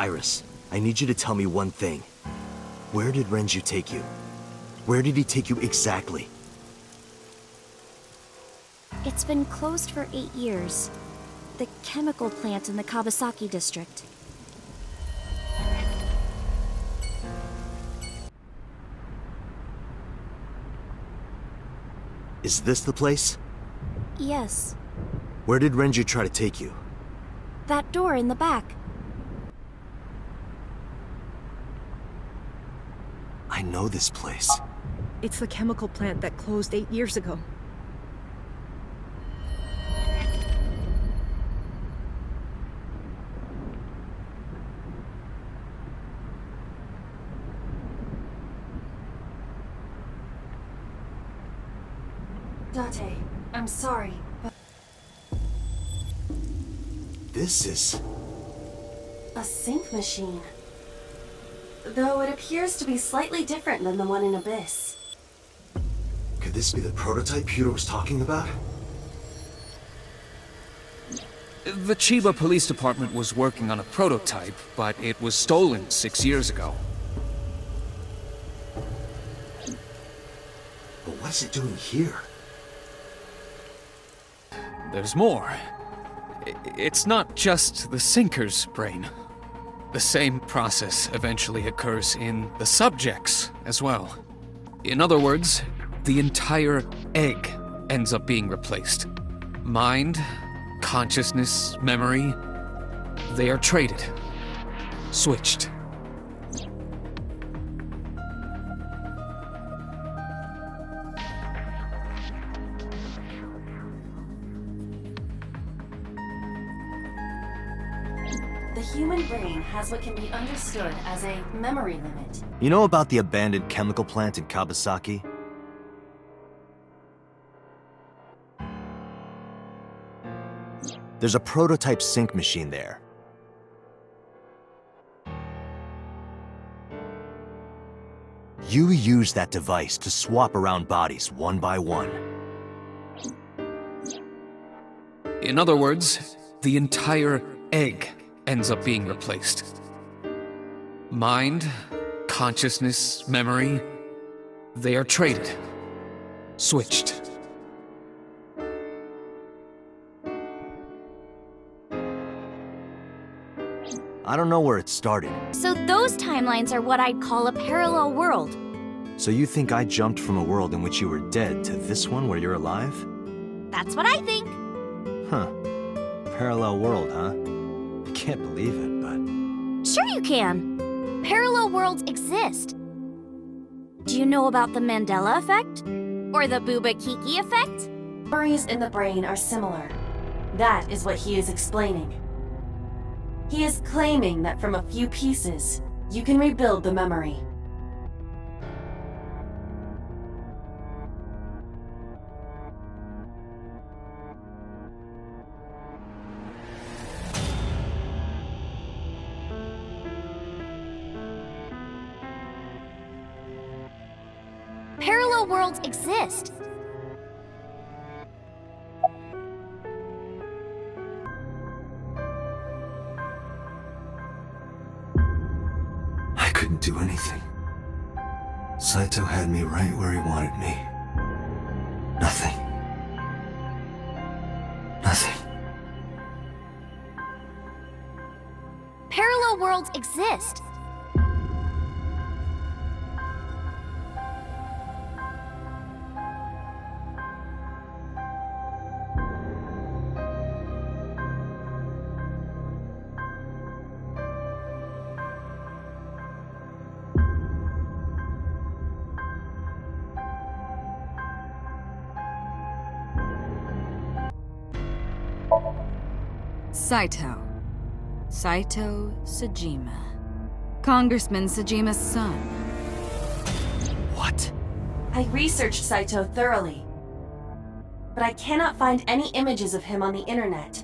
Iris, I need you to tell me one thing. Where did Renju take you? Where did he take you exactly? It's been closed for 8 years. The chemical plant in the Kawasaki district. Is this the place? Yes. Where did Renju try to take you? That door in the back. I know this place. It's the chemical plant that closed 8 years ago. Date, I'm sorry, but This is... a sync machine. Though it appears to be slightly different than the one in Abyss. Could this be the prototype Peter was talking about? The Chiba Police Department was working on a prototype, but it was stolen 6 years ago. But what is it doing here? There's more. It's not just the sinker's brain. The same process eventually occurs in the subject's as well. In other words, the entire egg ends up being replaced. Mind, consciousness, memory, they are traded, switched. The human brain has what can be understood as a memory limit. You know about the abandoned chemical plant in Kawasaki? There's a prototype sync machine there. You use that device to swap around bodies one by one. In other words, the entire egg ends up being replaced. Mind, consciousness, memory, they are traded, switched. I don't know where it started. So those timelines are what I'd call a parallel world. So you think I jumped from a world in which you were dead to this one where you're alive? That's what I think. Huh. Parallel world, huh? I can't believe it, but... Sure you can. Parallel worlds exist. Do you know about the Mandela effect? Or the Bubba-Kiki effect? Memories in the brain are similar. That is what he is explaining. He is claiming that from a few pieces, you can rebuild the memory. Parallel worlds exist. I couldn't do anything. Saito had me right where he wanted me. Nothing. Nothing. Parallel worlds exist. Saito Sajima. Congressman Sajima's son. What? I researched Saito thoroughly, but I cannot find any images of him on the internet.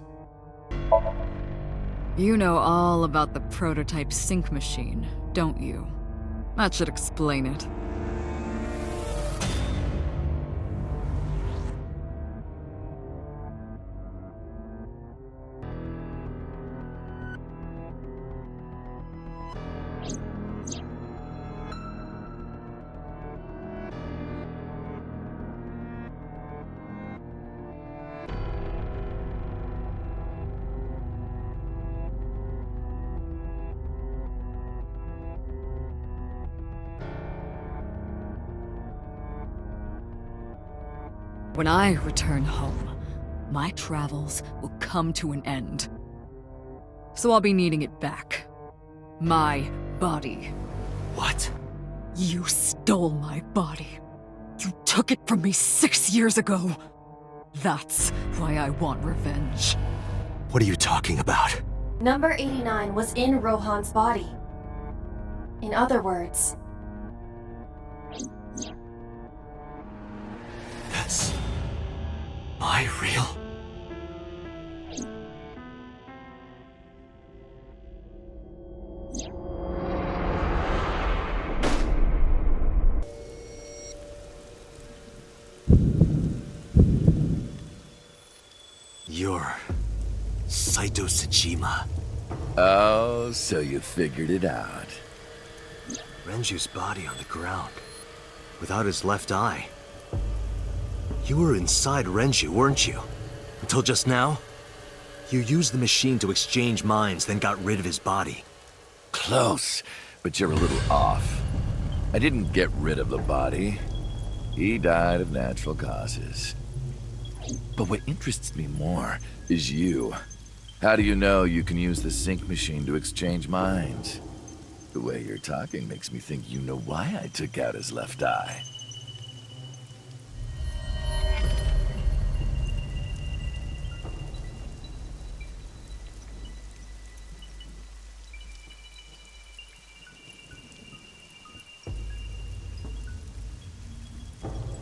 You know all about the prototype sync machine, don't you? That should explain it. When I return home, my travels will come to an end. So I'll be needing it back. My body. What? You stole my body. You took it from me 6 years ago. That's why I want revenge. What are you talking about? Number 89 was in Rohan's body. In other words, That's... my real... You're... Saito Tsushima. Oh, so you figured it out. Renju's body on the ground. Without his left eye. You were inside Renju, weren't you? Until just now? You used the machine to exchange minds, then got rid of his body. Close, but you're a little off. I didn't get rid of the body. He died of natural causes. But what interests me more is you. How do you know you can use the sync machine to exchange minds? The way you're talking makes me think you know why I took out his left eye.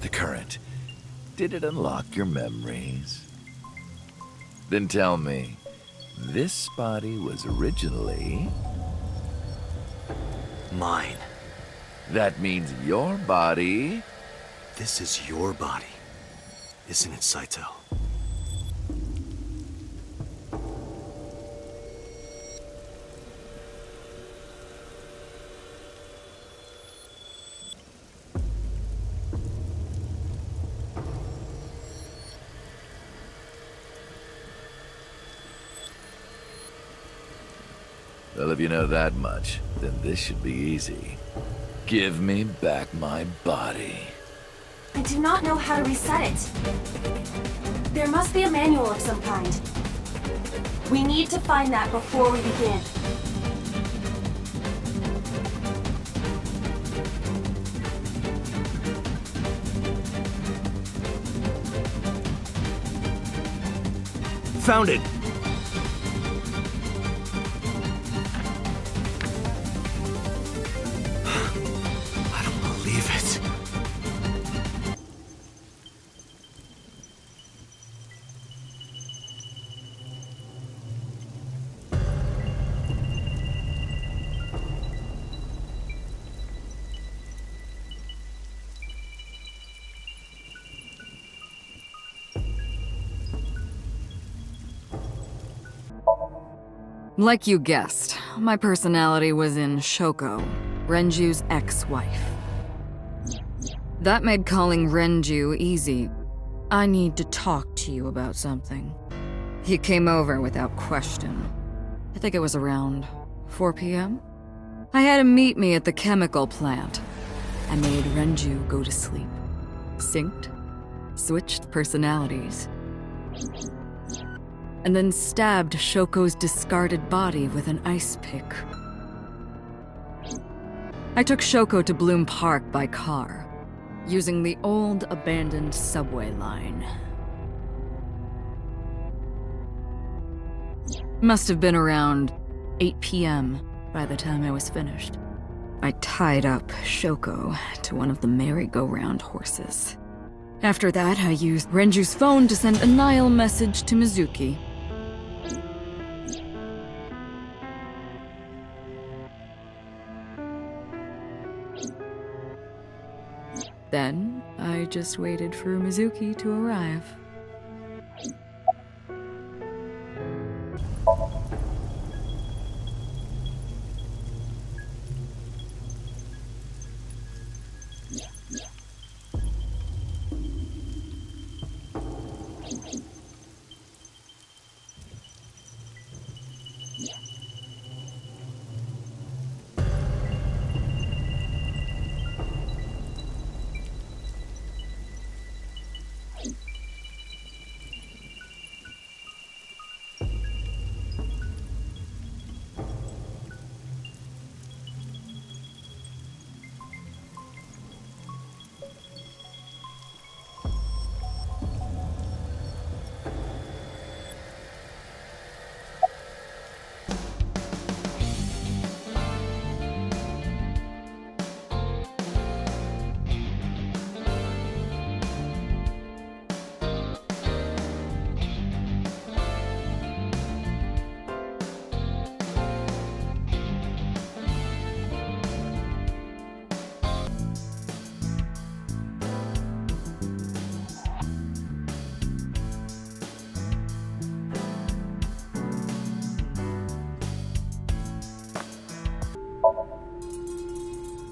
The current. Did it unlock your memories? Then tell me, this body was originally... Mine. That means your body... This is your body. Isn't it, Saito? Well, if you know that much, then this should be easy. Give me back my body. I do not know how to reset it. There must be a manual of some kind. We need to find that before we begin. Found it! I don't believe it. Like you guessed, my personality was in Shoko, Renju's ex-wife. That made calling Renju easy. I need to talk to you about something. He came over without question. I think it was around 4 p.m. I had him meet me at the chemical plant. I made Renju go to sleep. Synced, switched personalities. And then stabbed Shoko's discarded body with an ice pick. I took Shoko to Bloom Park by car, using the old abandoned subway line. Must have been around 8 p.m. by the time I was finished. I tied up Shoko to one of the merry-go-round horses. After that, I used Renju's phone to send a Nile message to Mizuki. Then, I just waited for Mizuki to arrive.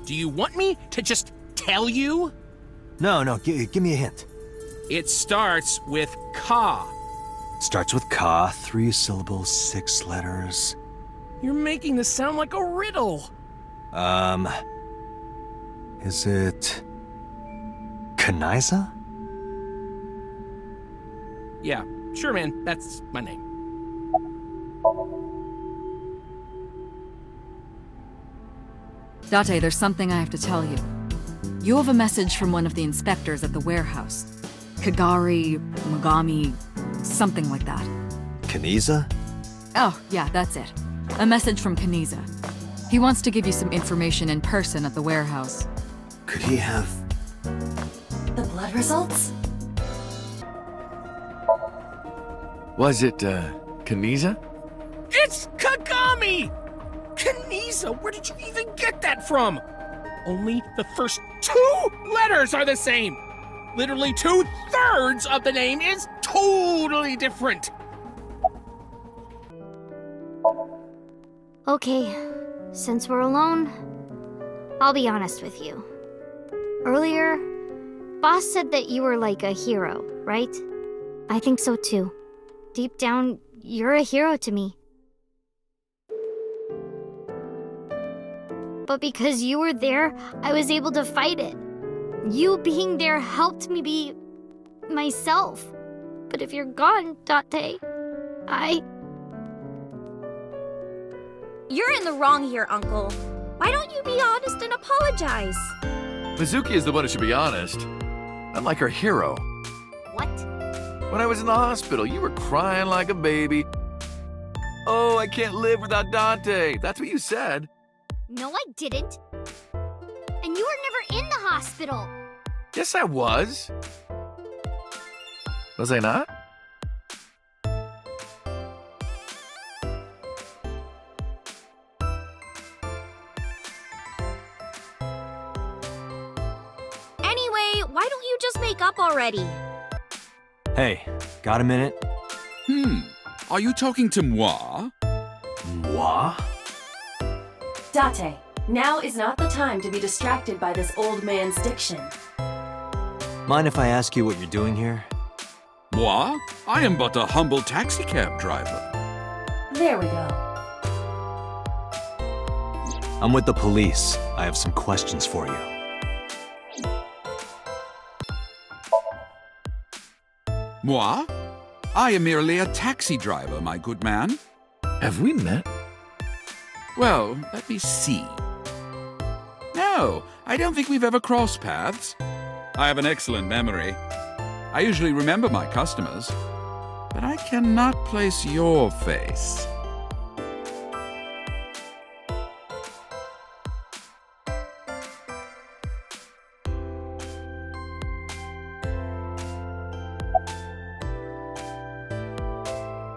Do you want me to just tell you? No, give me a hint. It starts with Ka. Starts with Ka, 3 syllables, 6 letters. You're making this sound like a riddle. Is it... Kaniza? Yeah, sure, man. That's my name. Date, there's something I have to tell you. You have a message from one of the inspectors at the warehouse. Kagari, Mogami, something like that. Kaniza? Oh, yeah, that's it. A message from Kaniza. He wants to give you some information in person at the warehouse. Could he have... The blood results? Was it, Kaniza? It's Kagami! Kaniza, where did you even get that from? Only the first 2 letters are the same. Literally 2/3 of the name is totally different. Okay, since we're alone, I'll be honest with you. Earlier, Boss said that you were like a hero, right? I think so too. Deep down, you're a hero to me. But because you were there, I was able to fight it. You being there helped me be myself. But if you're gone, Date, You're in the wrong here, Uncle. Why don't you be honest and apologize? Mizuki is the one who should be honest. I'm like her hero. What? When I was in the hospital, you were crying like a baby. Oh, I can't live without Dante. That's what you said. No, I didn't. And you were never in the hospital. Yes, I was. Was I not? Anyway, why don't you just make up already? Hey, got a minute? Are you talking to moi? Moi? Date, now is not the time to be distracted by this old man's diction. Mind if I ask you what you're doing here? Moi? I am but a humble taxicab driver. There we go. I'm with the police. I have some questions for you. Moi? I am merely a taxi driver, my good man. Have we met? Well, let me see. No, I don't think we've ever crossed paths. I have an excellent memory. I usually remember my customers, but I cannot place your face.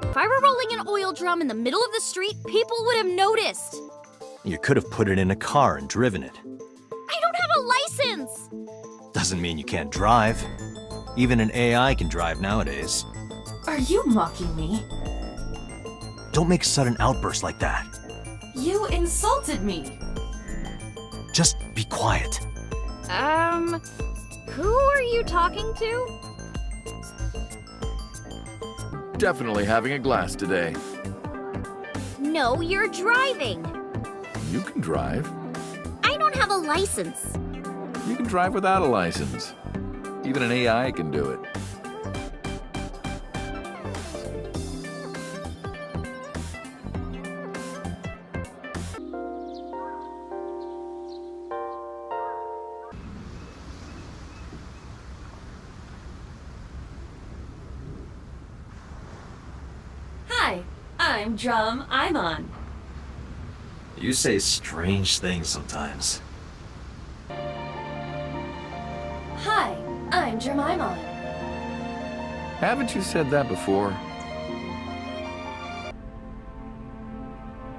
If I were rolling an oil drum in the middle of the street, people would have noticed. You could have put it in a car and driven it. I don't have a license! Doesn't mean you can't drive. Even an AI can drive nowadays. Are you mocking me? Don't make sudden outbursts like that. You insulted me. Just be quiet. Who are you talking to? Definitely having a glass today. No, you're driving. You can drive. I don't have a license. You can drive without a license. Even an AI can do it. Hi, I'm Drum. I'm on. You say strange things sometimes. Hi, I'm Jemima. Haven't you said that before?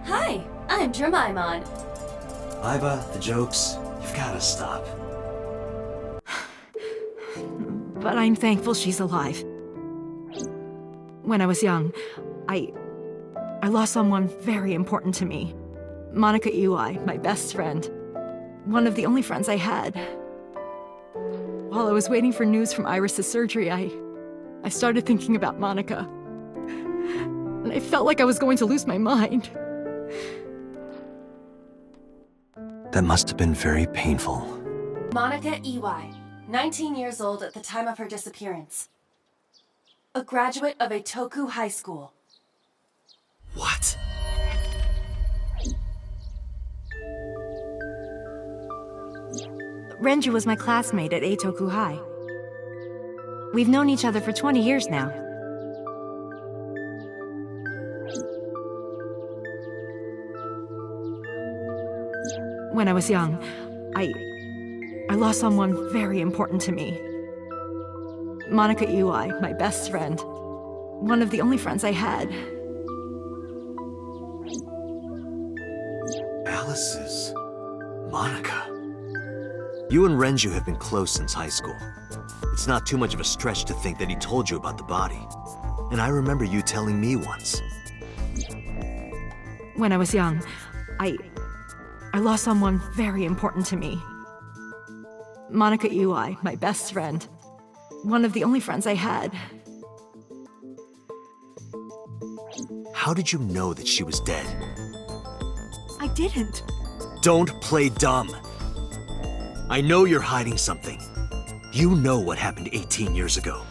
Hi, I'm Jemima. Iva, the jokes, you've gotta stop. But I'm thankful she's alive. When I was young, I lost someone very important to me. Monica Eli, my best friend. One of the only friends I had. While I was waiting for news from Iris's surgery, I started thinking about Monica. And I felt like I was going to lose my mind. That must have been very painful. Monica EY, 19 years old at the time of her disappearance. A graduate of Eitoku High School. What? Renju was my classmate at Eitoku High. We've known each other for 20 years now. When I was young, I lost someone very important to me. Monica Ui, my best friend. One of the only friends I had. Alice's Monica. You and Renju have been close since high school. It's not too much of a stretch to think that he told you about the body. And I remember you telling me once. When I was young, I lost someone very important to me. Monica Ui, my best friend. One of the only friends I had. How did you know that she was dead? I didn't. Don't play dumb. I know you're hiding something. You know what happened 18 years ago.